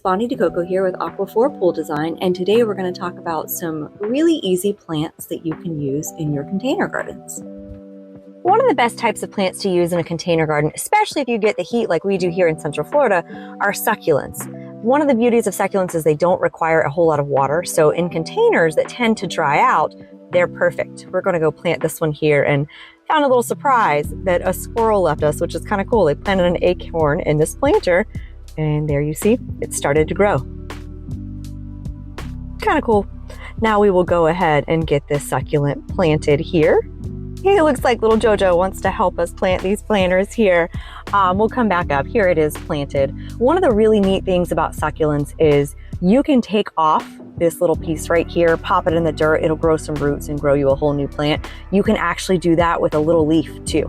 Bonnie DeCoco here with Aqua4 Pool Design, and today we're going to talk about some really easy plants that you can use in your container gardens. One of the best types of plants to use in a container garden, especially if you get the heat like we do here in Central Florida, are succulents. One of the beauties of succulents is they don't require a whole lot of water, so in containers that tend to dry out, they're perfect. We're going to go plant this one here and found a little surprise that a squirrel left us, which is kind of cool. They planted an acorn in this planter, and there you see, it started to grow. Kind of cool. Now we will go ahead and get this succulent planted here. He looks like little Jojo wants to help us plant these planters here. We'll come back up. Here it is planted. One of the really neat things about succulents is you can take off this little piece right here, pop it in the dirt, it'll grow some roots and grow you a whole new plant. You can actually do that with a little leaf too.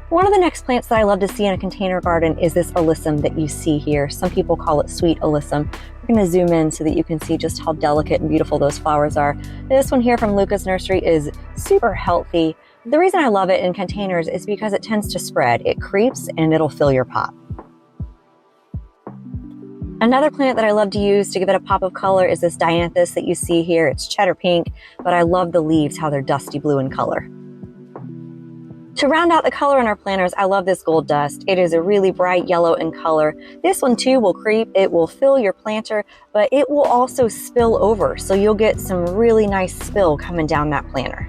One of the next plants that I love to see in a container garden is this alyssum that you see here. Some people call it sweet alyssum. We're going to zoom in so that you can see just how delicate and beautiful those flowers are. This one here from Lucas Nursery is super healthy. The reason I love it in containers is because it tends to spread. It creeps and it'll fill your pot. Another plant that I love to use to give it a pop of color is this dianthus that you see here. It's cheddar pink, but I love the leaves, how they're dusty blue in color. To round out the color in our planters, I love this gold dust. It is a really bright yellow in color. This one too will creep, it will fill your planter, but it will also spill over, so you'll get some really nice spill coming down that planter.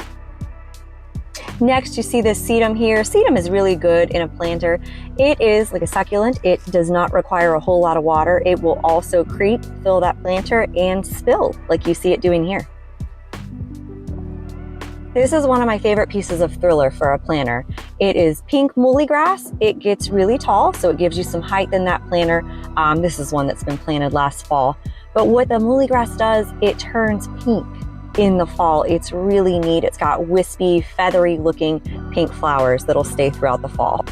Next, you see this sedum here. Sedum is really good in a planter. It is like a succulent. It does not require a whole lot of water. It will also creep, fill that planter, and spill like you see it doing here. This is one of my favorite pieces of thriller for a planter. It is pink muhly grass. It gets really tall, so it gives you some height in that planter. This is one that's been planted last fall. But what the muhly grass does, it turns pink in the fall. It's really neat. It's got wispy, feathery looking pink flowers that'll stay throughout the fall.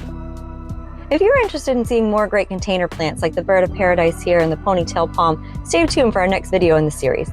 If you're interested in seeing more great container plants like the bird of paradise here and the ponytail palm, stay tuned for our next video in the series.